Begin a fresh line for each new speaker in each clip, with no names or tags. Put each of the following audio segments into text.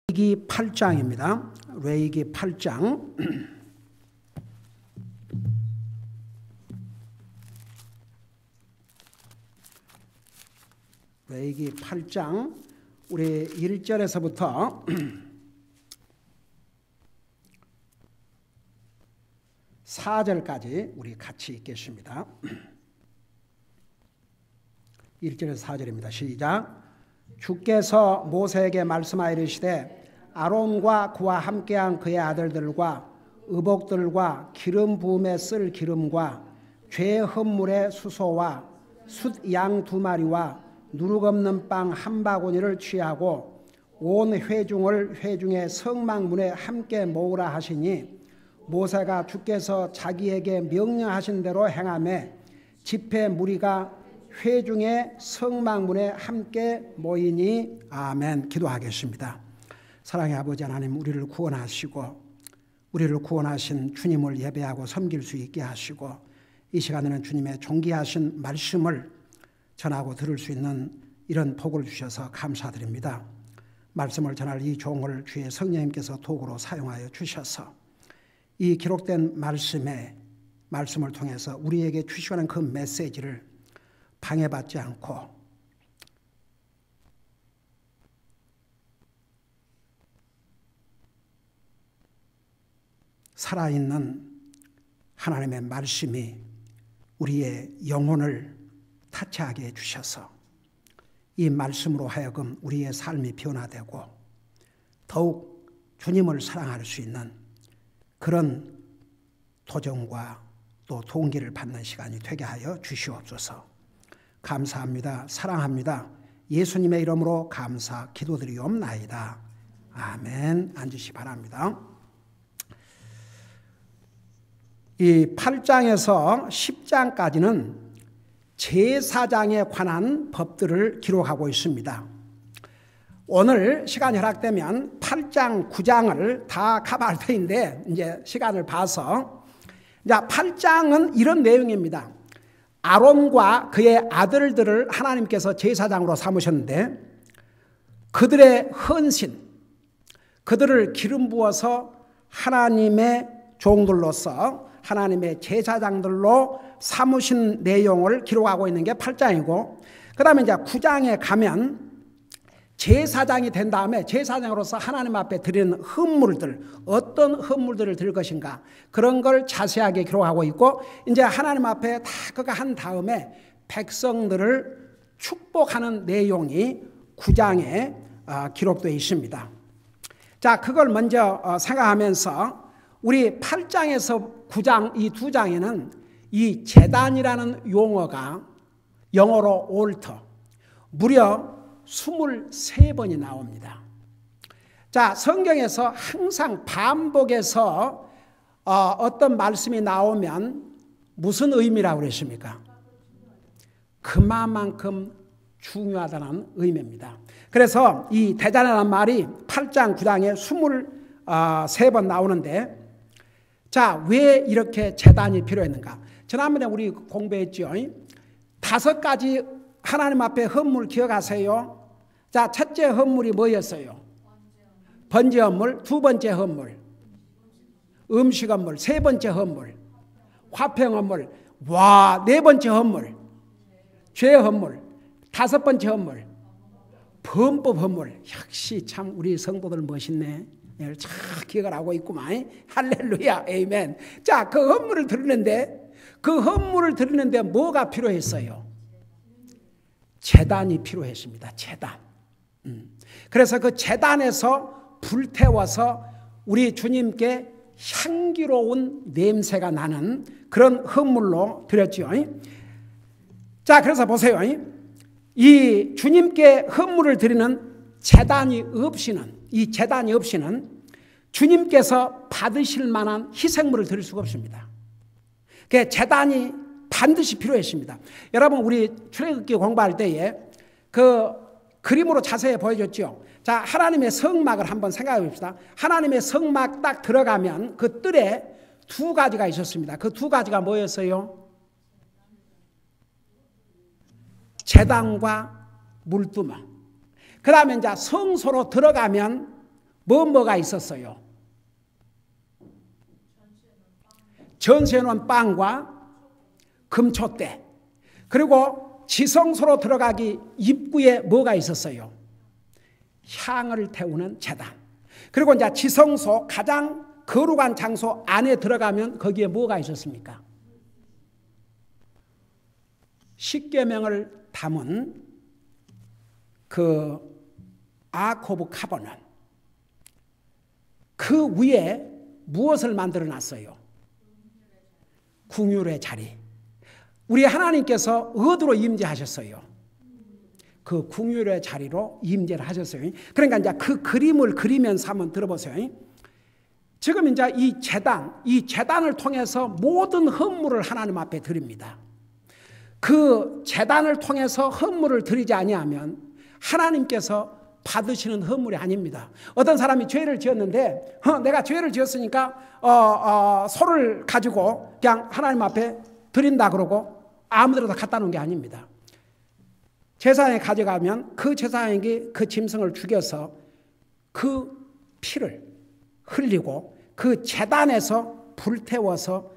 레위기 8장입니다. 레위기 8장. 레위기 8장 우리 1절에서부터 4절까지 우리 같이 읽겠습니다. 1절에서 4절입니다. 시작. 주께서 모세에게 말씀하여 이르시되 아론과 그와 함께한 그의 아들들과 의복들과 기름 부음에 쓸 기름과 죄 헌물의 수소와 숫양 2마리와 누룩 없는 빵 1바구니를 취하고 온 회중을 회중의 성막문에 함께 모으라 하시니 모세가 주께서 자기에게 명령하신 대로 행하매 집회 무리가 회중의 성막문에 함께 모이니 아멘. 기도하겠습니다. 사랑의 아버지 하나님, 우리를 구원하시고 우리를 구원하신 주님을 예배하고 섬길 수 있게 하시고 이 시간에는 주님의 존귀하신 말씀을 전하고 들을 수 있는 이런 복을 주셔서 감사드립니다. 말씀을 전할 이 종을 주의 성령님께서 도구로 사용하여 주셔서 이 기록된 말씀을 통해서 우리에게 주시는 그 메시지를 방해받지 않고 살아있는 하나님의 말씀이 우리의 영혼을 타치하게 해주셔서 이 말씀으로 하여금 우리의 삶이 변화되고 더욱 주님을 사랑할 수 있는 그런 도전과 또 동기를 받는 시간이 되게 하여 주시옵소서. 감사합니다. 사랑합니다. 예수님의 이름으로 감사 기도드리옵나이다. 아멘. 앉으시 바랍니다. 이 8장에서 10장까지는 제사장에 관한 법들을 기록하고 있습니다. 오늘 시간이 허락되면 8장, 9장을 다 커버할 터인데 이제 시간을 봐서 8장은 이런 내용입니다. 아론과 그의 아들들을 하나님께서 제사장으로 삼으셨는데 그들의 헌신, 그들을 기름 부어서 하나님의 종들로서 하나님의 제사장들로 삼으신 내용을 기록하고 있는 게 8장이고 그 다음에 이제 9장에 가면 제사장이 된 다음에 제사장으로서 하나님 앞에 드리는 헌물들, 어떤 헌물들을 드릴 것인가 그런 걸 자세하게 기록하고 있고 이제 하나님 앞에 다 그거 한 다음에 백성들을 축복하는 내용이 9장에 기록되어 있습니다. 자, 그걸 먼저 생각하면서 우리 8장에서 9장 이 두 장에는 이 제단이라는 용어가 영어로 올터 무려 23번이 나옵니다. 자, 성경에서 항상 반복해서 어떤 말씀이 나오면 무슨 의미라고 그랬습니까? 그만큼 중요하다는 의미입니다. 그래서 이 대단이라는 말이 8장, 9장에 23번 나오는데 자, 왜 이렇게 제단이 필요했는가? 지난번에 우리 공부했죠. 5가지 하나님 앞에 헌물 기억하세요. 자, 첫째 헌물이 뭐였어요? 번제 헌물. 두 번째 헌물 음식 헌물. 세 번째 헌물 화평 헌물. 와, 네 번째 헌물 죄 헌물. 다섯 번째 헌물 범법 헌물. 역시 참 우리 성도들 멋있네. 잘 기억을 하고 있구만. 할렐루야, 에이멘. 자, 그 헌물을 드리는데 뭐가 필요했어요? 제단이 필요했습니다. 제단. 그래서 그 제단에서 불태워서 우리 주님께 향기로운 냄새가 나는 그런 헌물로 드렸죠. 자, 그래서 보세요. 이 주님께 헌물을 드리는 제단이 없이는 주님께서 받으실 만한 희생물을 드릴 수가 없습니다. 그 제단이 반드시 필요했습니다. 여러분, 우리 출애굽기 공부할 때에 그 그림으로 자세히 보여줬죠. 자, 하나님의 성막을 한번 생각해 봅시다. 하나님의 성막 딱 들어가면 그 뜰에 2가지가 있었습니다. 그 2가지가 뭐였어요? 제단과 물두멍. 그 다음에 이제 성소로 들어가면 뭐가 있었어요? 전시해 놓은 빵과 금초대. 그리고 지성소로 들어가기 입구에 뭐가 있었어요? 향을 태우는 제단. 그리고 이제 지성소 가장 거룩한 장소 안에 들어가면 거기에 뭐가 있었습니까? 십계명을 담은 그 아크 오브 카버넌, 그 위에 무엇을 만들어 놨어요? 궁율의 자리. 우리 하나님께서 어디로 임재하셨어요? 그 궁율의 자리로 임재를 하셨어요. 그러니까 이제 그 그림을 그리면서 한번 들어보세요. 지금 이제 이 제단을 통해서 모든 헌물을 하나님 앞에 드립니다. 그 제단을 통해서 헌물을 드리지 아니하면 하나님께서 받으시는 헌물이 아닙니다. 어떤 사람이 죄를 지었는데 내가 죄를 지었으니까 소를 가지고 그냥 하나님 앞에 드린다 그러고 아무데나 갖다 놓은 게 아닙니다. 제사장에 가져가면 그 제사장에게 그 짐승을 죽여서 그 피를 흘리고 그 제단에서 불태워서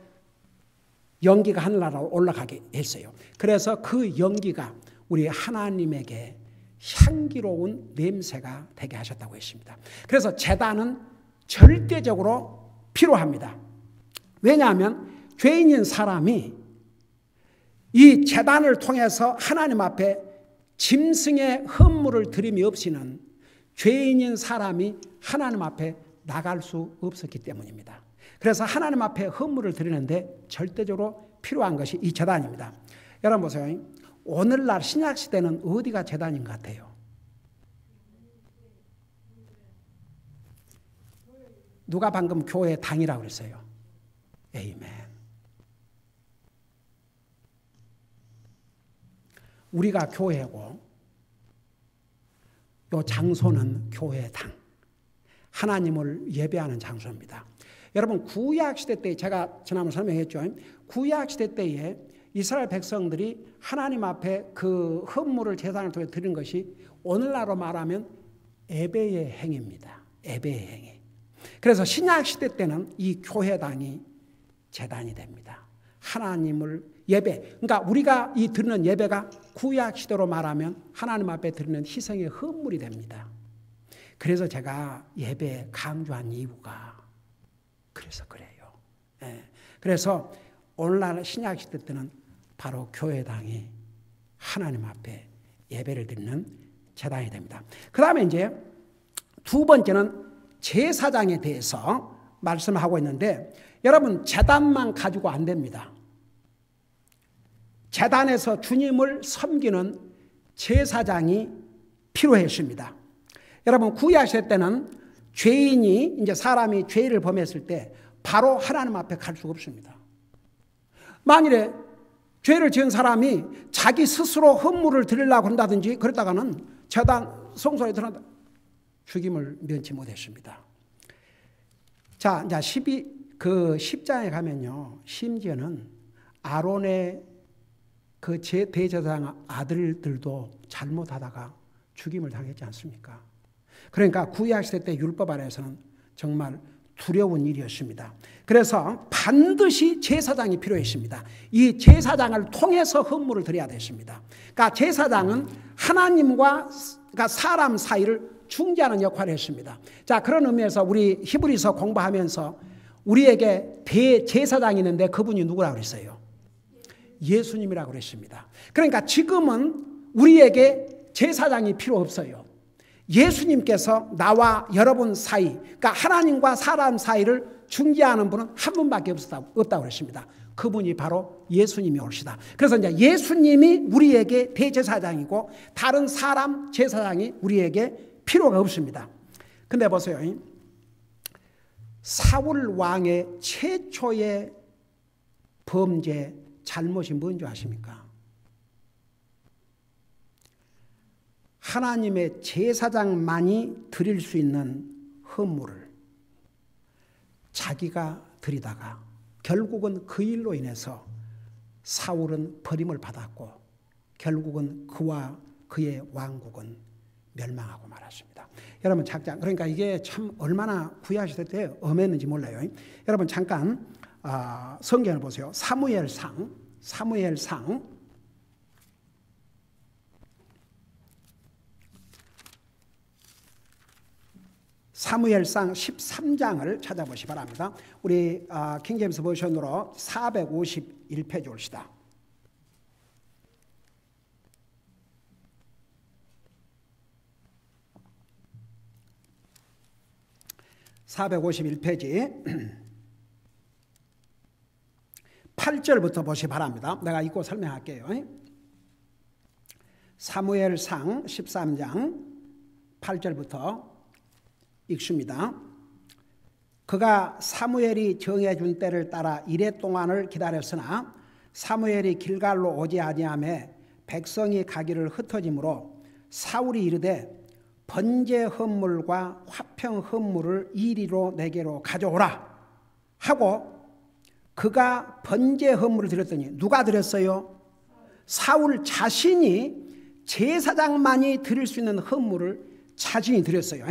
연기가 하늘나라로 올라가게 했어요. 그래서 그 연기가 우리 하나님에게 향기로운 냄새가 되게 하셨다고 했습니다. 그래서 제단은 절대적으로 필요합니다. 왜냐하면 죄인인 사람이 이 제단을 통해서 하나님 앞에 짐승의 헌물을 드림이 없이는 죄인인 사람이 하나님 앞에 나갈 수 없었기 때문입니다. 그래서 하나님 앞에 헌물을 드리는데 절대적으로 필요한 것이 이 제단입니다. 여러분 보세요. 오늘날 신약시대는 어디가 제단인 것 같아요? 누가 방금 교회 당이라고 그랬어요? 에이멘. 우리가 교회고 이 장소는 교회 당. 하나님을 예배하는 장소입니다. 여러분 구약시대 때 제가 지난번 설명했죠. 구약시대 때에 이스라엘 백성들이 하나님 앞에 그 헌물을 제단을 통해 드린 것이 오늘날로 말하면 예배의 행위입니다. 예배의 행위. 그래서 신약시대 때는 이 교회당이 제단이 됩니다. 하나님을 예배. 그러니까 우리가 이 드리는 예배가 구약시대로 말하면 하나님 앞에 드리는 희생의 헌물이 됩니다. 그래서 제가 예배 강조한 이유가 그래서 그래요. 예. 그래서 오늘날 신약시대 때는 바로 교회당이 하나님 앞에 예배를 드리는 제단이 됩니다. 그 다음에 이제 두 번째는 제사장에 대해서 말씀하고 있는데 여러분 제단만 가지고 안 됩니다. 제단에서 주님을 섬기는 제사장이 필요했습니다. 여러분 구약시대 때는 죄인이 이제 사람이 죄를 범했을 때 바로 하나님 앞에 갈 수가 없습니다. 만일에 죄를 지은 사람이 자기 스스로 헌물을 드리려고 한다든지 그랬다가는 제단 성소에 들어간다 죽임을 면치 못했습니다. 자, 이제 10장에 가면요, 심지어는 아론의 그 대제사장 아들들도 잘못하다가 죽임을 당했지 않습니까? 그러니까 구약시대 때 율법 아래에서는 정말 두려운 일이었습니다. 그래서 반드시 제사장이 필요했습니다. 이 제사장을 통해서 헌물을 드려야 됐습니다. 그러니까 제사장은 하나님과 그러니까 사람 사이를 중재하는 역할을 했습니다. 자, 그런 의미에서 우리 히브리서 공부하면서 우리에게 대제사장이 있는데 그분이 누구라고 그랬어요? 예수님이라고 그랬습니다. 그러니까 지금은 우리에게 제사장이 필요 없어요. 예수님께서 나와 여러분 사이, 그러니까 하나님과 사람 사이를 중재하는 분은 한 분밖에 없다고 그랬습니다. 그분이 바로 예수님이 올시다. 그래서 이제 예수님이 우리에게 대제사장이고 다른 사람 제사장이 우리에게 필요가 없습니다. 근데 보세요. 사울 왕의 최초의 범죄, 잘못이 뭔지 아십니까? 하나님의 제사장만이 드릴 수 있는 헌물을 자기가 드리다가 결국은 그 일로 인해서 사울은 버림을 받았고 결국은 그와 그의 왕국은 멸망하고 말았습니다. 여러분 잠깐, 그러니까 이게 참 얼마나 구약시대 때 엄했는지 몰라요. 여러분 잠깐 성경을 보세요. 사무엘상 13장을 찾아보시 바랍니다. 우리 킹제임스 버전으로 451페이지 옵시다. (451페이지) 8절부터 보시 바랍니다. 내가 읽고 설명할게요. 사무엘상 13장 8절부터 읽습니다. 그가 사무엘이 정해준 때를 따라 이레 동안을 기다렸으나 사무엘이 길갈로 오지 아니하며 백성이 가기를 흩어지므로 사울이 이르되 번제 헌물과 화평 헌물을 이리로 내게로 가져오라 하고 그가 번제 헌물을 드렸더니 누가 드렸어요? 사울 자신이 제사장만이 드릴 수 있는 헌물을 자신이 드렸어요.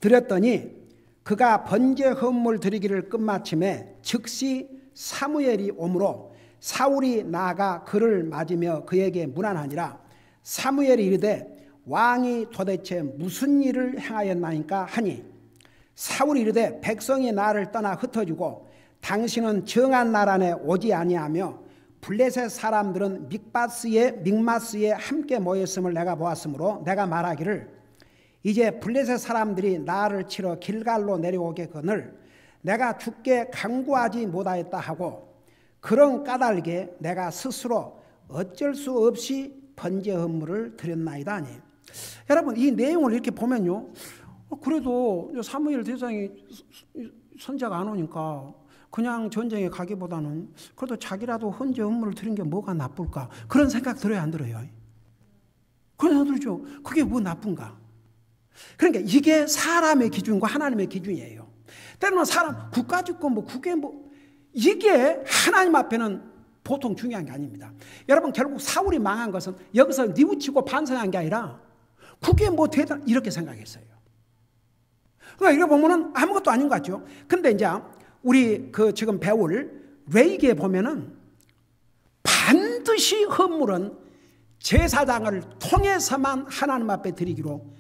드렸더니 그가 번제 헌물 드리기를 끝마침에 즉시 사무엘이 오므로 사울이 나아가 그를 맞으며 그에게 문안하니라. 사무엘이 이르되 왕이 도대체 무슨 일을 행하였나이까 하니 사울이 이르되 백성이 나를 떠나 흩어지고 당신은 정한 날 안에 오지 아니하며 블레셋 사람들은 믹마스에 함께 모였음을 내가 보았으므로 내가 말하기를 이제 블레셋 사람들이 나를 치러 길갈로 내려오겠거늘 내가 죽게 강구하지 못하였다 하고 그런 까닭에 내가 스스로 어쩔 수 없이 번제 헌물을 드렸나이다 하니. 여러분 이 내용을 이렇게 보면요, 그래도 사무엘 대장이 선자가 안 오니까 그냥 전쟁에 가기보다는 그래도 자기라도 헌제 헌물을 드린 게 뭐가 나쁠까, 그런 생각 들어요 안 들어요? 그런 생각 들죠. 그게 뭐 나쁜가? 그러니까 이게 사람의 기준과 하나님의 기준이에요. 때로는 사람 국가 집권 국회 이게 하나님 앞에는 보통 중요한 게 아닙니다. 여러분 결국 사울이 망한 것은 여기서 뉘우치고 반성한 게 아니라 그게 대단 이렇게 생각했어요. 그러니까 이거 보면은 아무것도 아닌 것 같죠. 근데 이제 우리 지금 배울 레위기에 보면은 반드시 헌물은 제사장을 통해서만 하나님 앞에 드리도록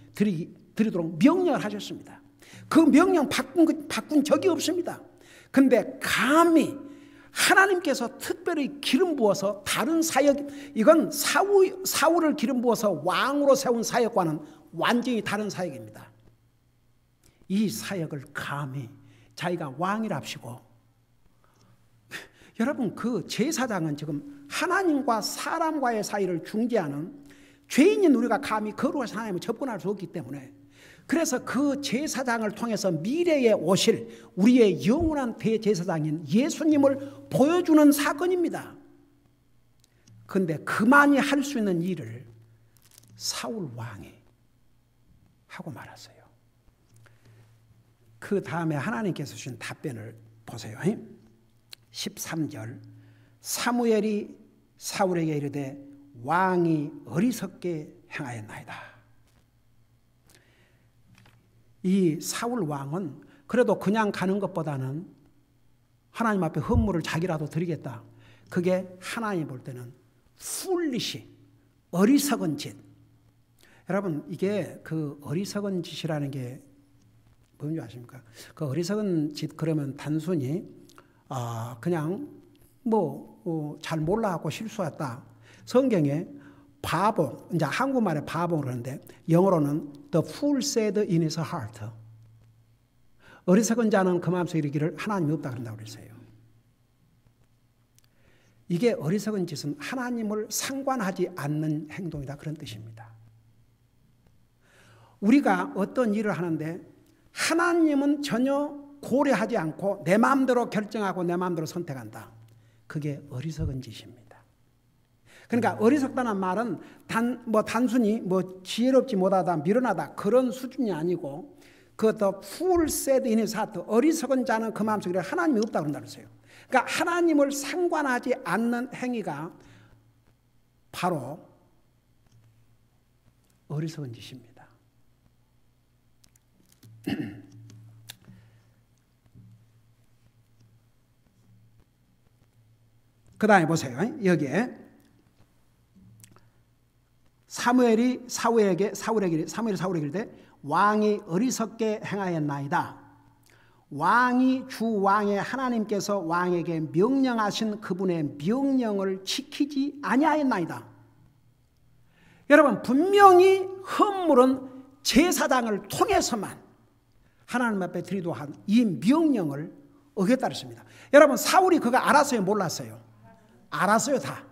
명령을 하셨습니다. 그 명령 바꾼 적이 없습니다. 근데 감히 하나님께서 특별히 기름 부어서 다른 사역, 이건 사울을 기름 부어서 왕으로 세운 사역과는 완전히 다른 사역입니다. 이 사역을 감히 자기가 왕이랍시고, 여러분 그 제사장은 지금 하나님과 사람과의 사이를 중재하는 죄인인 우리가 감히 거룩하신 하나님을 접근할 수 없기 때문에, 그래서 그 제사장을 통해서 미래에 오실 우리의 영원한 대제사장인 예수님을 보여주는 사건입니다. 그런데 그만이 할 수 있는 일을 사울 왕이 하고 말았어요. 그 다음에 하나님께서 주신 답변을 보세요. 13절 사무엘이 사울에게 이르되 왕이 어리석게 행하였나이다. 이 사울 왕은 그래도 그냥 가는 것보다는 하나님 앞에 헌물을 자기라도 드리겠다. 그게 하나님 볼 때는 foolish, 어리석은 짓. 여러분 이게 그 어리석은 짓이라는 게 뭔지 아십니까? 그 어리석은 짓 그러면 단순히 그냥 잘 몰라갖고 실수했다. 성경에 바보, 이제 한국말에 바보 그러는데 영어로는 the fool said in his heart. 어리석은 자는 그 마음속에 이르기를 하나님이 없다 그런다고 그랬어요. 이게 어리석은 짓은 하나님을 상관하지 않는 행동이다 그런 뜻입니다. 우리가 어떤 일을 하는데 하나님은 전혀 고려하지 않고 내 마음대로 결정하고 내 마음대로 선택한다. 그게 어리석은 짓입니다. 그러니까 어리석다는 말은 단순히 지혜롭지 못하다, 미련하다 그런 수준이 아니고 the fool said in his heart, 어리석은 자는 그 마음속에 하나님이 없다고 그런다고 했어요. 그러니까 하나님을 상관하지 않는 행위가 바로 어리석은 짓입니다. 그 다음에 보세요. 여기에 사무엘이 사울에게 이르되 왕이 어리석게 행하였나이다. 왕이 주 왕의 하나님께서 왕에게 명령하신 그분의 명령을 지키지 아니하였나이다. 여러분, 분명히 헌물은 제사장을 통해서만 하나님 앞에 드리도록 한 이 명령을 어겼다 그랬습니다. 여러분, 사울이 그거 알았어요? 몰랐어요? 알았어요. 다.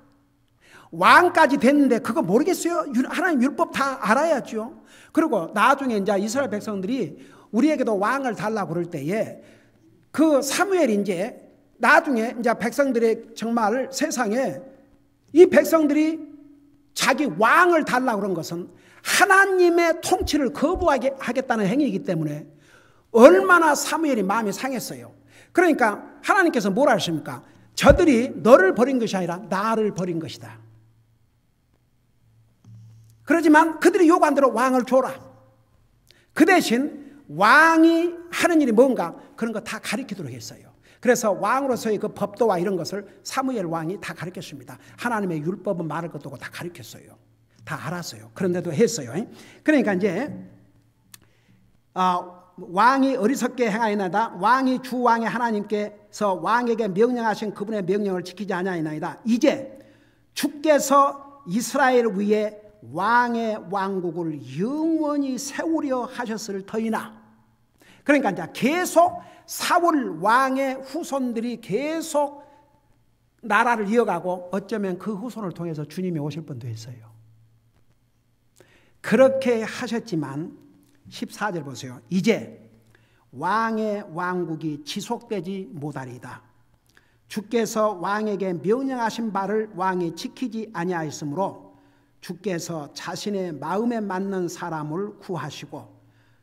왕까지 됐는데 그거 모르겠어요? 하나님 율법 다 알아야죠. 그리고 나중에 이제 이스라엘 백성들이 우리에게도 왕을 달라고 그럴 때에 그 사무엘이 이제 나중에 이제 백성들의 정말 세상에 이 백성들이 자기 왕을 달라고 그런 것은 하나님의 통치를 거부하게 하겠다는 행위이기 때문에 얼마나 사무엘이 마음이 상했어요. 그러니까 하나님께서 뭐라 하십니까? 저들이 너를 버린 것이 아니라 나를 버린 것이다. 그러지만 그들이 요구한 대로 왕을 줘라. 그 대신 왕이 하는 일이 뭔가 그런 거 다 가르치도록 했어요. 그래서 왕으로서의 그 법도와 이런 것을 사무엘 왕이 다 가르쳤습니다. 하나님의 율법은 말할 것도 없고 다 가르쳤어요. 다 알았어요. 그런데도 했어요. 그러니까 이제 왕이 어리석게 행하였나이다. 왕이 주 왕의 하나님께서 왕에게 명령하신 그분의 명령을 지키지 아니하였나이다. 이제 주께서 이스라엘 위에 왕의 왕국을 영원히 세우려 하셨을 터이나. 그러니까 이제 계속 사울 왕의 후손들이 계속 나라를 이어가고 어쩌면 그 후손을 통해서 주님이 오실 뻔도 했어요. 그렇게 하셨지만 14절 보세요. 이제 왕의 왕국이 지속되지 못하리이다. 주께서 왕에게 명령하신 바를 왕이 지키지 아니하였으므로 주께서 자신의 마음에 맞는 사람을 구하시고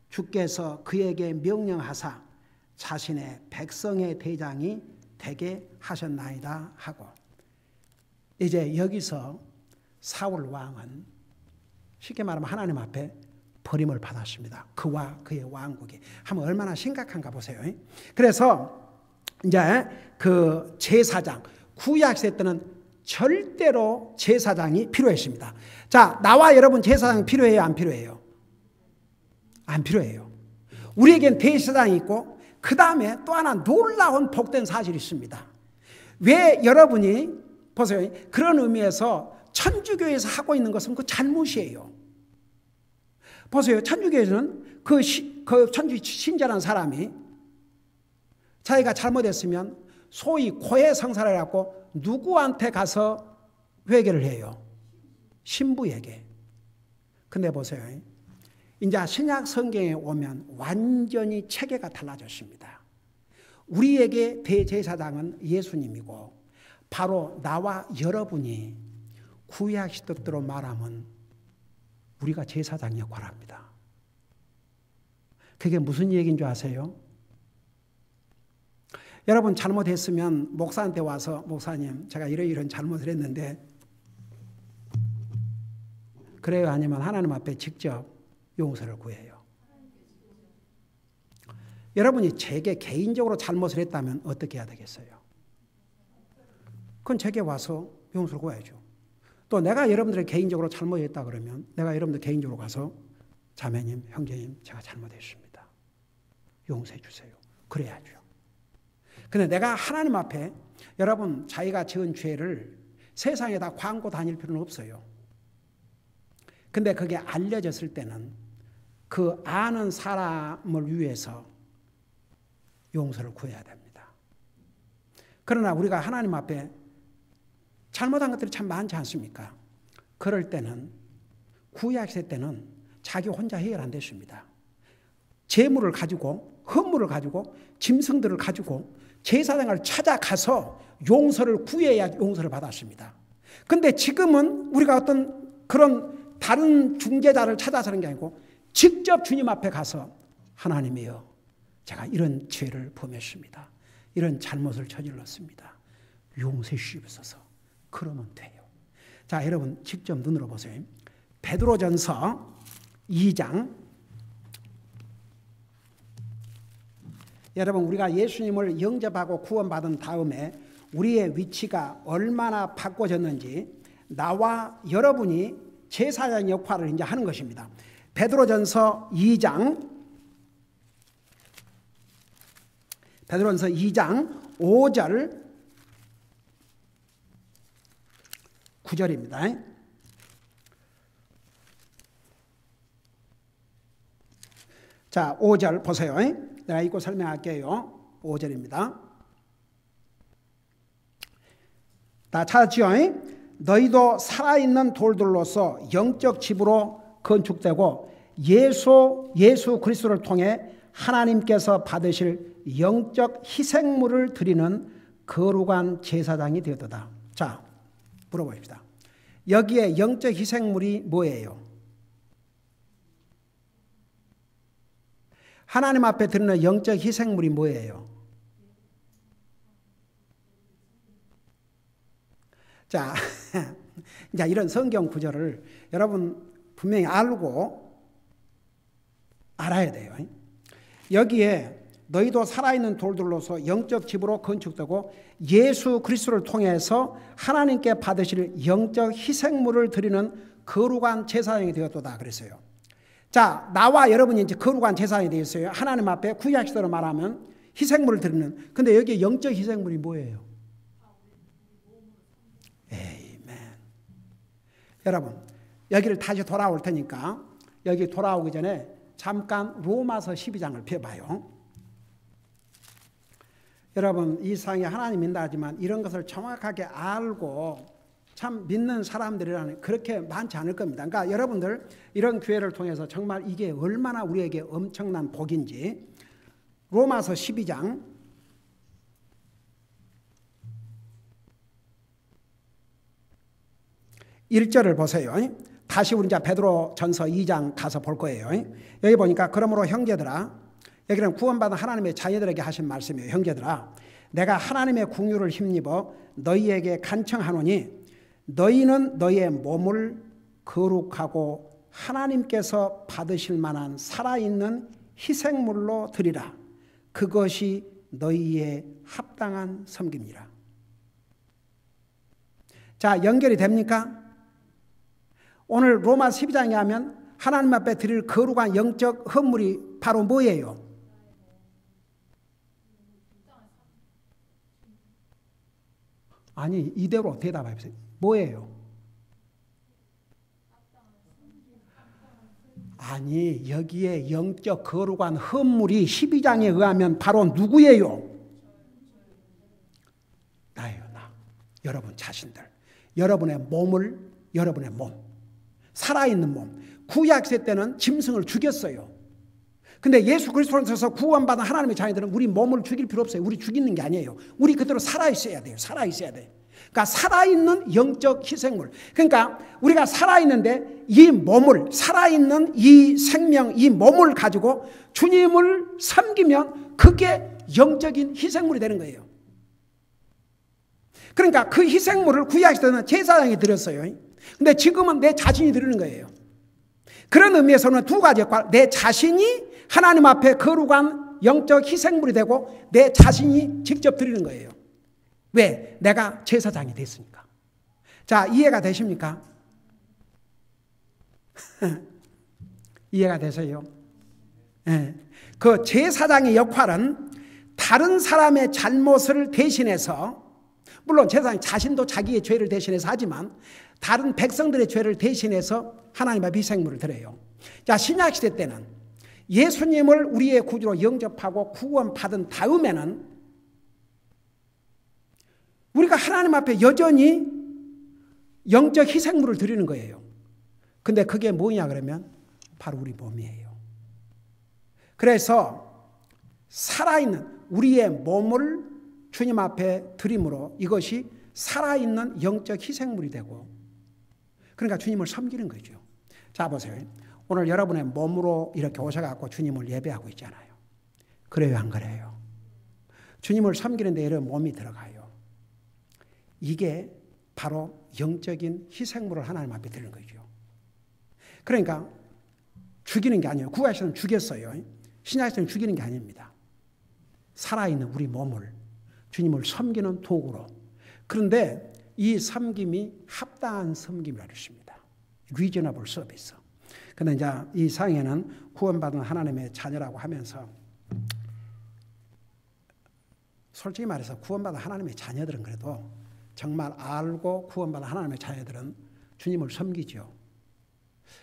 주께서 그에게 명령하사 자신의 백성의 대장이 되게 하셨나이다 하고, 이제 여기서 사울 왕은 쉽게 말하면 하나님 앞에 버림을 받았습니다. 그와 그의 왕국이. 하면 얼마나 심각한가 보세요. 그래서 이제 그 제사장, 구약시대 때는 절대로 제사장이 필요했습니다. 자, 나와 여러분 제사장이 필요해요? 안 필요해요? 안 필요해요. 우리에겐 대제사장이 있고 그 다음에 또 하나 놀라운 복된 사실이 있습니다. 왜 여러분이 보세요. 그런 의미에서 천주교에서 하고 있는 것은 그 잘못이에요. 보세요. 천주교에서는 그 천주 신자라는 사람이 자기가 잘못했으면 소위 고해성사를 해갖고 누구한테 가서 회개를 해요? 신부에게. 근데 보세요. 이제 신약 성경에 오면 완전히 체계가 달라졌습니다. 우리에게 대제사장은 예수님이고 바로 나와 여러분이 구약시대로 말하면 우리가 제사장 역할을 합니다. 그게 무슨 얘기인 줄 아세요? 여러분 잘못했으면 목사한테 와서 목사님 제가 이런 잘못을 했는데 그래요? 아니면 하나님 앞에 직접 용서를 구해요? 여러분이 제게 개인적으로 잘못을 했다면 어떻게 해야 되겠어요? 그건 제게 와서 용서를 구해야죠. 또 내가 여러분들의 개인적으로 잘못했다 그러면 내가 여러분들 개인적으로 가서 자매님, 형제님 제가 잘못했습니다. 용서해 주세요. 그래야죠. 근데 내가 하나님 앞에 여러분 자기가 지은 죄를 세상에다 광고 다닐 필요는 없어요. 근데 그게 알려졌을 때는 그 아는 사람을 위해서 용서를 구해야 됩니다. 그러나 우리가 하나님 앞에 잘못한 것들이 참 많지 않습니까? 그럴 때는 구약시대 때는 자기 혼자 해결 안 됐습니다. 재물을 가지고 헌물을 가지고 짐승들을 가지고 제사장을 찾아가서 용서를 구해야 용서를 받았습니다. 근데 지금은 우리가 어떤 그런 다른 중재자를 찾아서 하는 게 아니고 직접 주님 앞에 가서 하나님이여 제가 이런 죄를 범했습니다. 이런 잘못을 저질렀습니다. 용서해 주시옵소서. 그러면 돼요. 자, 여러분 직접 눈으로 보세요. 베드로전서 2장. 여러분, 우리가 예수님을 영접하고 구원받은 다음에 우리의 위치가 얼마나 바꿔졌는지 나와 여러분이 제사장 역할을 이제 하는 것입니다. 베드로전서 2장 5절 9절입니다. 자, 5절 보세요. 내가 읽고 설명할게요. 5절입니다. 다 찾았지요? 너희도 살아있는 돌들로서 영적 집으로 건축되고 예수 그리스도를 통해 하나님께서 받으실 영적 희생물을 드리는 거룩한 제사장이 되었도다. 자, 물어봅시다. 여기에 영적 희생물이 뭐예요? 하나님 앞에 드리는 영적 희생물이 뭐예요? 자, 이제 이런 성경 구절을 여러분 분명히 알고 알아야 돼요. 여기에 너희도 살아있는 돌들로서 영적 집으로 건축되고 예수 그리스도를 통해서 하나님께 받으실 영적 희생물을 드리는 거룩한 제사장이 되었도다 그랬어요. 자, 나와 여러분이 이제 거룩한 제사장이 되었어요. 하나님 앞에 구약 시대로 말하면 희생물을 드리는. 근데 여기 영적 희생물이 뭐예요? 에이멘. 여러분, 여기를 다시 돌아올 테니까 여기 돌아오기 전에 잠깐 로마서 12장을 펴봐요. 여러분, 이 세상에 하나님 믿는다 하지만 이런 것을 정확하게 알고 참 믿는 사람들이라는 그렇게 많지 않을 겁니다. 그러니까 여러분들 이런 기회를 통해서 정말 이게 얼마나 우리에게 엄청난 복인지 로마서 12장 1절을 보세요. 다시 우리 이제 베드로전서 2장 가서 볼 거예요. 여기 보니까 그러므로 형제들아, 여기는 구원받은 하나님의 자녀들에게 하신 말씀이에요. 형제들아, 내가 하나님의 긍휼을 힘입어 너희에게 간청하노니 너희는 너희의 몸을 거룩하고 하나님께서 받으실 만한 살아있는 희생물로 드리라. 그것이 너희의 합당한 섬김이라. 자, 연결이 됩니까? 오늘 로마 12장에 하면 하나님 앞에 드릴 거룩한 영적 헌물이 바로 뭐예요? 아니, 이대로 대답해 보세요. 뭐예요? 아니, 여기에 영적 거룩한 헌물이 12장에 의하면 바로 누구예요? 나예요, 나. 여러분 자신들. 여러분의 몸을, 여러분의 몸. 살아있는 몸. 구약시대 때는 짐승을 죽였어요. 근데 예수 그리스도를 통해서 구원받은 하나님의 자녀들은 우리 몸을 죽일 필요 없어요. 우리 죽이는 게 아니에요. 우리 그대로 살아있어야 돼요. 살아있어야 돼요. 그러니까 살아있는 영적 희생물. 그러니까 우리가 살아있는데 이 몸을, 살아있는 이 생명, 이 몸을 가지고 주님을 섬기면 그게 영적인 희생물이 되는 거예요. 그러니까 그 희생물을 구약시대는 제사장이 드렸어요. 근데 지금은 내 자신이 드리는 거예요. 그런 의미에서는 두 가지 역할. 내 자신이 하나님 앞에 거룩한 영적 희생물이 되고 내 자신이 직접 드리는 거예요. 왜? 내가 제사장이 됐으니까. 자, 이해가 되십니까? 이해가 되세요? 네. 그 제사장의 역할은 다른 사람의 잘못을 대신해서, 물론 제사장이 자신도 자기의 죄를 대신해서 하지만 다른 백성들의 죄를 대신해서 하나님 앞에 희생물을 드려요. 자, 신약시대 때는 예수님을 우리의 구주로 영접하고 구원받은 다음에는 우리가 하나님 앞에 여전히 영적 희생물을 드리는 거예요. 근데 그게 뭐냐 그러면 바로 우리 몸이에요. 그래서 살아있는 우리의 몸을 주님 앞에 드림으로 이것이 살아있는 영적 희생물이 되고, 그러니까 주님을 섬기는 거죠. 자, 보세요. 오늘 여러분의 몸으로 이렇게 오셔갖고 주님을 예배하고 있잖아요. 그래요, 안 그래요? 주님을 섬기는 데 이런 몸이 들어가요. 이게 바로 영적인 희생물을 하나님 앞에 드리는 거죠. 그러니까 죽이는 게 아니에요. 구약에서는 죽였어요. 신약에서는 죽이는 게 아닙니다. 살아있는 우리 몸을 주님을 섬기는 도구로. 그런데 이 섬김이 합당한 섬김이라고 했습니다. 리저너블 서비스. 근데 이제 이 상에는 구원받은 하나님의 자녀라고 하면서 솔직히 말해서 구원받은 하나님의 자녀들은 그래도 정말 알고 구원받은 하나님의 자녀들은 주님을 섬기죠.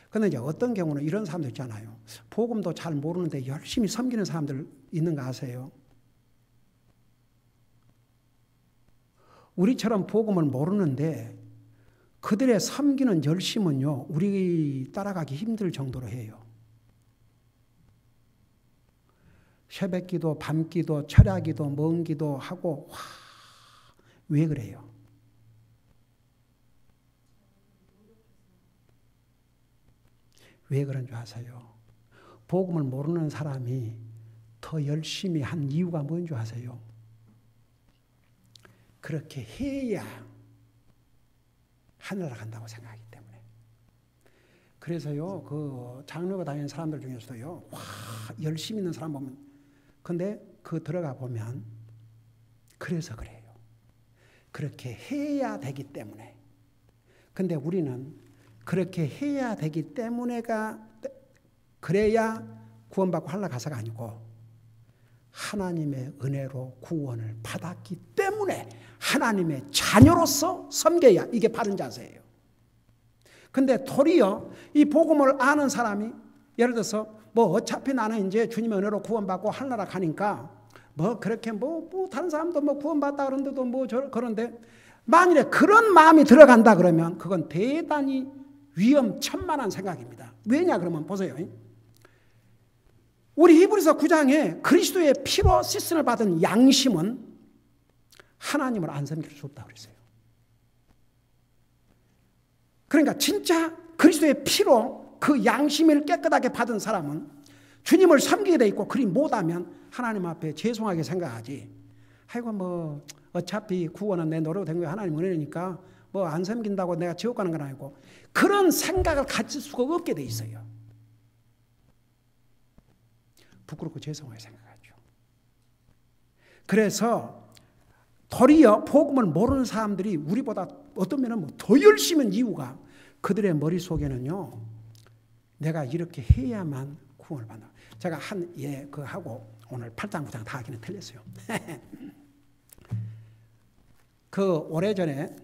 그런데 이제 어떤 경우는 이런 사람들 있잖아요. 복음도 잘 모르는데 열심히 섬기는 사람들 있는 거 아세요? 우리처럼 복음을 모르는데 그들의 섬기는 열심은요, 우리 따라가기 힘들 정도로 해요. 새벽기도, 밤기도, 철야기도, 먼기도 하고 왜 그래요? 왜 그런 줄 아세요? 복음을 모르는 사람이 더 열심히 한 이유가 뭔 줄 아세요? 그렇게 해야 하늘나라 간다고 생각하기 때문에. 그래서요, 그 장로가 다니는 사람들 중에서도요, 열심히 있는 사람 보면, 근데 그 들어가 보면, 그래서 그래요. 그렇게 해야 되기 때문에. 근데 우리는 그렇게 해야 되기 때문에가, 그래야 구원받고 하늘나라 가서가 아니고, 하나님의 은혜로 구원을 받았기 때문에 하나님의 자녀로서 섬겨야 이게 바른 자세예요. 근데 도리어 이 복음을 아는 사람이 예를 들어서 뭐 어차피 나는 이제 주님의 은혜로 구원받고 하늘나라 가니까 뭐 그렇게 뭐 다른 사람도 뭐 구원받다 그런데도 뭐 그런데 만일에 그런 마음이 들어간다 그러면 그건 대단히 위험천만한 생각입니다. 왜냐 그러면 보세요. 우리 히브리서 9장에 그리스도의 피로 씻음을 받은 양심은 하나님을 안 섬길 수 없다고 그랬어요. 그러니까 진짜 그리스도의 피로 그 양심을 깨끗하게 받은 사람은 주님을 섬기게 돼 있고 그리 못하면 하나님 앞에 죄송하게 생각하지. 아이고 뭐 어차피 구원은 내 노력으로 된 거야. 하나님 은혜니까 뭐 안 섬긴다고 내가 지옥 가는 건 아니고 그런 생각을 가질 수가 없게 돼 있어요. 부끄럽고 죄송하게 생각하죠. 그래서 도리어 복음을 모르는 사람들이 우리보다 어떤 면은 더 열심히 한 이유가 그들의 머릿속에는요, 내가 이렇게 해야만 구원을 받는다. 제가 하고 오늘 8장 9장 다 하기는 틀렸어요. 그 오래전에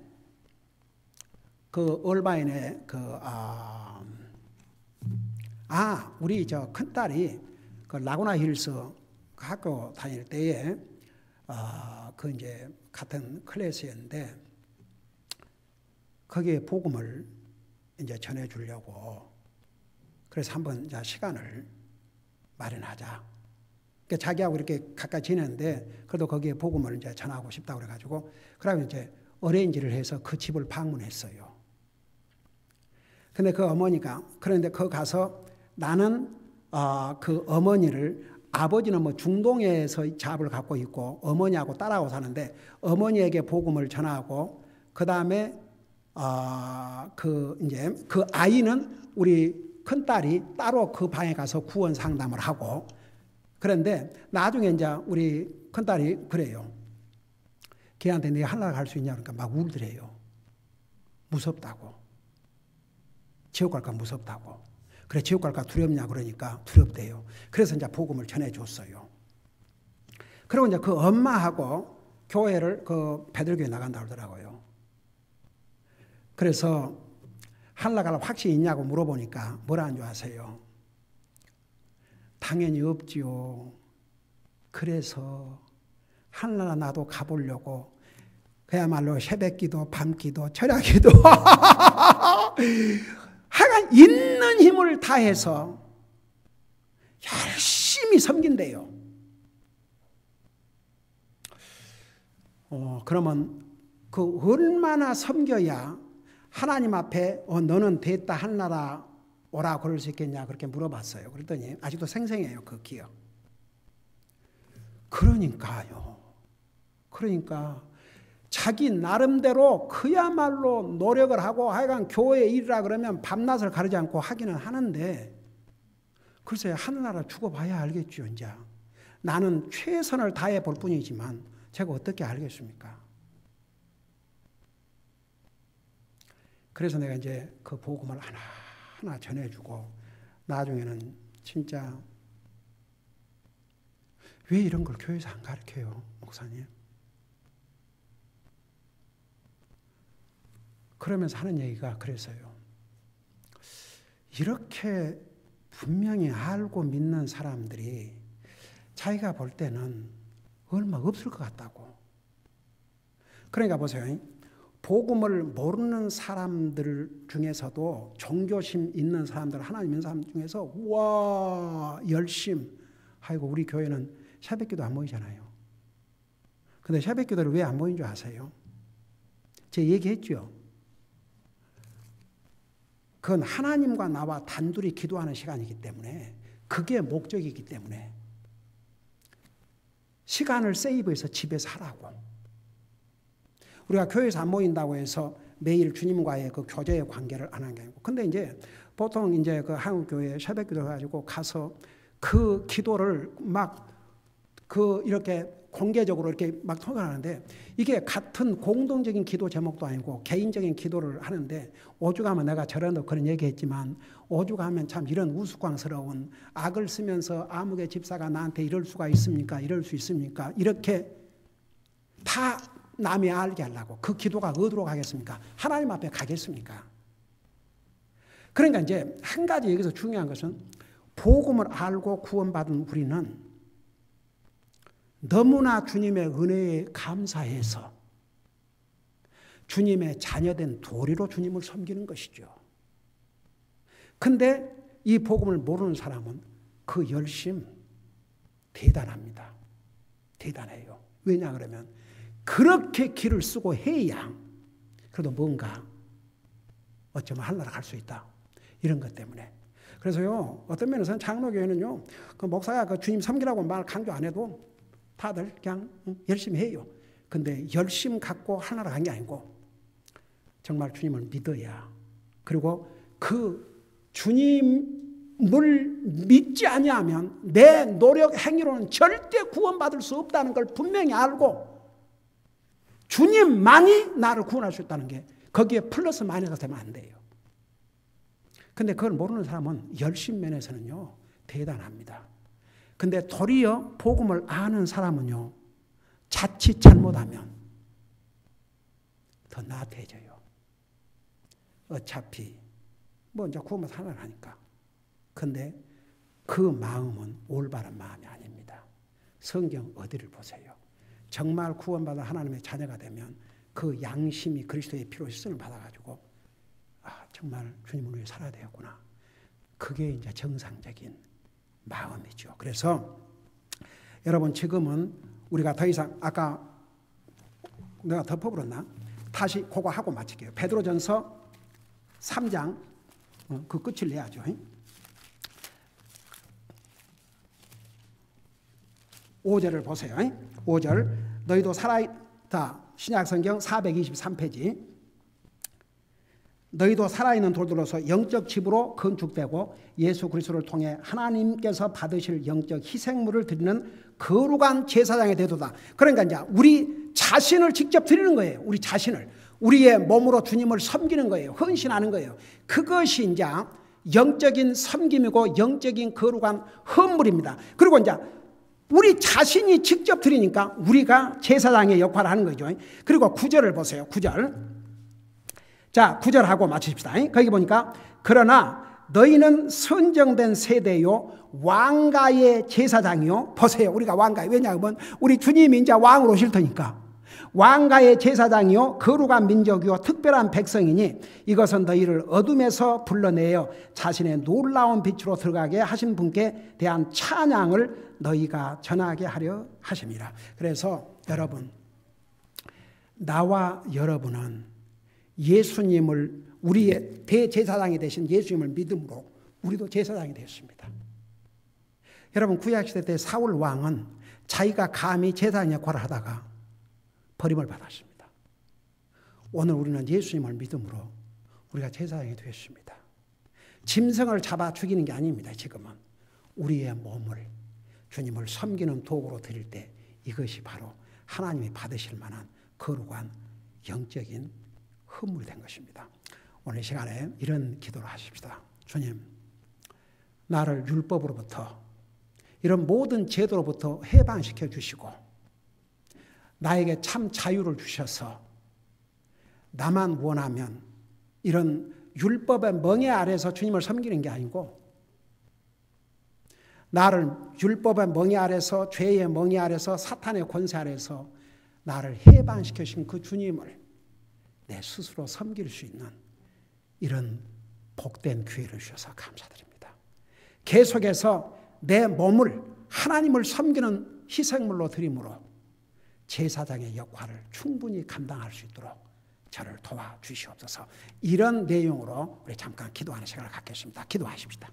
그 얼바인에 우리 저 큰딸이 그 라구나 힐스 학교 다닐 때에 그 이제 같은 클래스였는데 거기에 복음을 이제 전해 주려고 그래서 한번 이제 시간을 마련하자. 그러니까 자기하고 이렇게 가까이 지내는데 그래도 거기에 복음을 이제 전하고 싶다고 그래가지고 그러면 이제 어레인지를 해서 그 집을 방문했어요. 근데 그 어머니가 그런데 거 가서 나는 그 어머니를 아버지는 뭐 중동에서 잡을 갖고 있고 어머니하고 딸하고 사는데 어머니에게 복음을 전하고 그 다음에 이제 그 아이는 우리 큰 딸이 따로 그 방에 가서 구원 상담을 하고 그런데 나중에 이제 우리 큰 딸이 그래요. 걔한테 내가 하늘나라 갈 수 있냐 그러니까 막 울더래요. 무섭다고. 지옥 갈까 무섭다고. 그래 지옥 갈까 두렵냐 그러니까 두렵대요. 그래서 이제 복음을 전해줬어요. 그리고 이제 그 엄마하고 교회를 그 베들교회 나간다고 그러더라고요. 그래서 하늘나라 갈 확신이 있냐고 물어보니까 뭐라는 줄 아세요? 당연히 없지요. 그래서 하늘나라 나도 가보려고 그야말로 새벽기도 밤기도 철야기도 하여간 있는 힘을 다해서 열심히 섬긴대요. 그러면 그 얼마나 섬겨야 하나님 앞에 너는 됐다 하늘나라 오라 그럴 수 있겠냐 그렇게 물어봤어요. 그랬더니 아직도 생생해요. 그 기억. 그러니까 자기 나름대로 그야말로 노력을 하고 하여간 교회에 일이라 그러면 밤낮을 가리지 않고 하기는 하는데 글쎄 하늘나라 죽어봐야 알겠죠. 이제 나는 최선을 다해 볼 뿐이지만 제가 어떻게 알겠습니까? 그래서 내가 이제 그 복음을 하나하나 전해주고 나중에는 진짜 왜 이런 걸 교회에서 안 가르쳐요, 목사님? 그러면서 하는 얘기가 그랬어요. 이렇게 분명히 알고 믿는 사람들이 자기가 볼 때는 얼마 없을 것 같다고. 그러니까 보세요. 복음을 모르는 사람들 중에서도 종교심 있는 사람들, 하나님 있는 사람 중에서 와 열심. 아이고 우리 교회는 새벽기도 안 모이잖아요. 근데 새벽기도를 왜 안 모인 줄 아세요? 제가 얘기했죠. 그건 하나님과 나와 단둘이 기도하는 시간이기 때문에 그게 목적이기 때문에 시간을 세이브해서 집에서 하라고. 우리가 교회에서 안 모인다고 해서 매일 주님과의 그 교제의 관계를 안 하는 게 아니고. 근데 이제 보통 이제 그 한국 교회 새벽 기도 가지고 가서 그 기도를 막 그 이렇게 공개적으로 이렇게 막 토론하는데 이게 같은 공동적인 기도 제목도 아니고 개인적인 기도를 하는데 오죽하면 내가 저런도 그런 얘기했지만 오죽하면 참 이런 우스꽝스러운 악을 쓰면서 아무개 집사가 나한테 이럴 수가 있습니까? 이럴 수 있습니까? 이렇게 다 남이 알게 하려고 그 기도가 어디로 가겠습니까? 하나님 앞에 가겠습니까? 그러니까 이제 한 가지 여기서 중요한 것은 복음을 알고 구원받은 우리는 너무나 주님의 은혜에 감사해서 주님의 자녀된 도리로 주님을 섬기는 것이죠. 근데 이 복음을 모르는 사람은 그 열심 대단합니다. 대단해요. 왜냐 그러면 그렇게 길을 쓰고 해야 그래도 뭔가 어쩌면 하늘나라 갈 수 있다. 이런 것 때문에. 그래서요, 어떤 면에서는 장로교회는요, 그 목사가 그 주님 섬기라고 말 강조 안 해도 다들 그냥 열심히 해요. 근데 열심 갖고 하나라 간 게 아니고 정말 주님을 믿어야, 그리고 그 주님을 믿지 아니하면 내 노력 행위로는 절대 구원받을 수 없다는 걸 분명히 알고 주님만이 나를 구원할 수 있다는 게 거기에 플러스 마이너스가 되면 안 돼요. 근데 그걸 모르는 사람은 열심 면에서는요 대단합니다. 근데 도리어 복음을 아는 사람은요 자칫 잘못하면 더 나태해져요. 어차피 뭐 이제 구원만 하나를 하니까. 근데 그 마음은 올바른 마음이 아닙니다. 성경 어디를 보세요. 정말 구원받아 하나님의 자녀가 되면 그 양심이 그리스도의 피로 씻음을 받아가지고 아 정말 주님을 위해 살아야 되겠구나. 그게 이제 정상적인 마음이죠. 그래서 여러분 지금은 우리가 더 이상 아까 내가 덮어버렸나? 다시 그거 하고 마칠게요. 베드로전서 3장 그 끝을 내야죠. 5절을 보세요. 5절 너희도 살아있다. 신약성경 423페이지. 너희도 살아있는 돌들로서 영적 집으로 건축되고 예수 그리스도를 통해 하나님께서 받으실 영적 희생물을 드리는 거룩한 제사장이 되도다. 그러니까 이제 우리 자신을 직접 드리는 거예요. 우리 자신을. 우리의 몸으로 주님을 섬기는 거예요. 헌신하는 거예요. 그것이 이제 영적인 섬김이고 영적인 거룩한 헌물입니다. 그리고 이제 우리 자신이 직접 드리니까 우리가 제사장의 역할을 하는 거죠. 그리고 9절을 보세요. 9절. 자, 9절하고 마칩시다. 거기 보니까 그러나 너희는 선정된 세대요 왕가의 제사장이요. 보세요. 우리가 왕가요. 왜냐하면 우리 주님이 이제 왕으로 오실 테니까. 왕가의 제사장이요 거룩한 민족이요 특별한 백성이니 이것은 너희를 어둠에서 불러내어 자신의 놀라운 빛으로 들어가게 하신 분께 대한 찬양을 너희가 전하게 하려 하심이라. 그래서 여러분, 나와 여러분은 예수님을 우리의 대제사장이 되신 예수님을 믿음으로 우리도 제사장이 되었습니다. 여러분 구약시대 때 사울 왕은 자기가 감히 제사장 역할을 하다가 버림을 받았습니다. 오늘 우리는 예수님을 믿음으로 우리가 제사장이 되었습니다. 짐승을 잡아 죽이는 게 아닙니다. 지금은 우리의 몸을 주님을 섬기는 도구로 드릴 때 이것이 바로 하나님이 받으실 만한 거룩한 영적인 헌물이 된 것입니다. 오늘 시간에 이런 기도를 하십시다. 주님, 나를 율법으로부터 이런 모든 제도로부터 해방시켜 주시고 나에게 참 자유를 주셔서 나만 원하면 이런 율법의 멍에 아래서 주님을 섬기는 게 아니고 나를 율법의 멍에 아래서 죄의 멍에 아래서 사탄의 권세 아래서 나를 해방시켜 주신 그 주님을 내 스스로 섬길 수 있는 이런 복된 기회를 주셔서 감사드립니다. 계속해서 내 몸을 하나님을 섬기는 희생물로 드림으로 제사장의 역할을 충분히 감당할 수 있도록 저를 도와주시옵소서. 이런 내용으로 우리 잠깐 기도하는 시간을 갖겠습니다. 기도하십시다.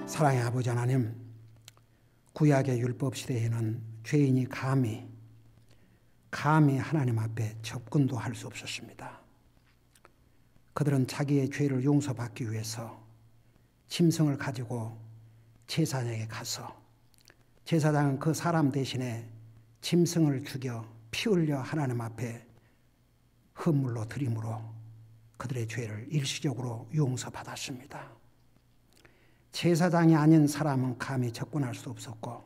사랑의 아버지 하나님, 구약의 율법 시대에는 죄인이 감히 하나님 앞에 접근도 할 수 없었습니다. 그들은 자기의 죄를 용서받기 위해서 짐승을 가지고 제사장에게 가서 제사장은 그 사람 대신에 짐승을 죽여 피 흘려 하나님 앞에 헌물로 드림으로 그들의 죄를 일시적으로 용서받았습니다. 제사장이 아닌 사람은 감히 접근할 수 없었고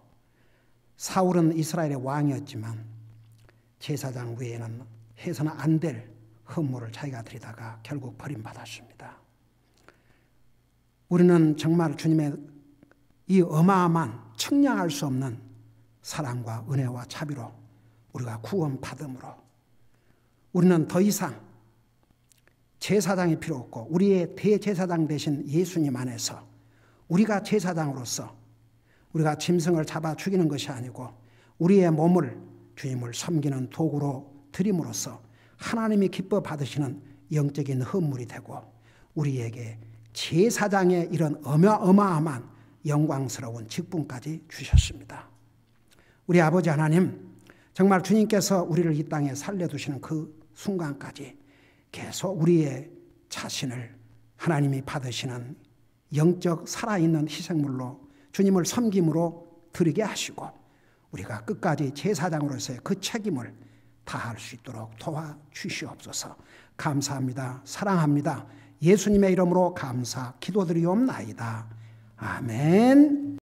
사울은 이스라엘의 왕이었지만 제사장 외에는 해서는 안 될 헌물을 자기가 드리다가 결국 버림받았습니다. 우리는 정말 주님의 이 어마어마한 측량할 수 없는 사랑과 은혜와 자비로 우리가 구원받음으로 우리는 더 이상 제사장이 필요 없고 우리의 대제사장 되신 예수님 안에서 우리가 제사장으로서 우리가 짐승을 잡아 죽이는 것이 아니고 우리의 몸을 주님을 섬기는 도구로 드림으로써 하나님이 기뻐 받으시는 영적인 헌물이 되고 우리에게 제사장의 이런 어마어마한 영광스러운 직분까지 주셨습니다. 우리 아버지 하나님, 정말 주님께서 우리를 이 땅에 살려두시는 그 순간까지 계속 우리의 자신을 하나님이 받으시는 영적 살아있는 희생물로 주님을 섬김으로 드리게 하시고 우리가 끝까지 제사장으로서의 그 책임을 다할 수 있도록 도와주시옵소서. 감사합니다. 사랑합니다. 예수님의 이름으로 감사 기도드리옵나이다. 아멘.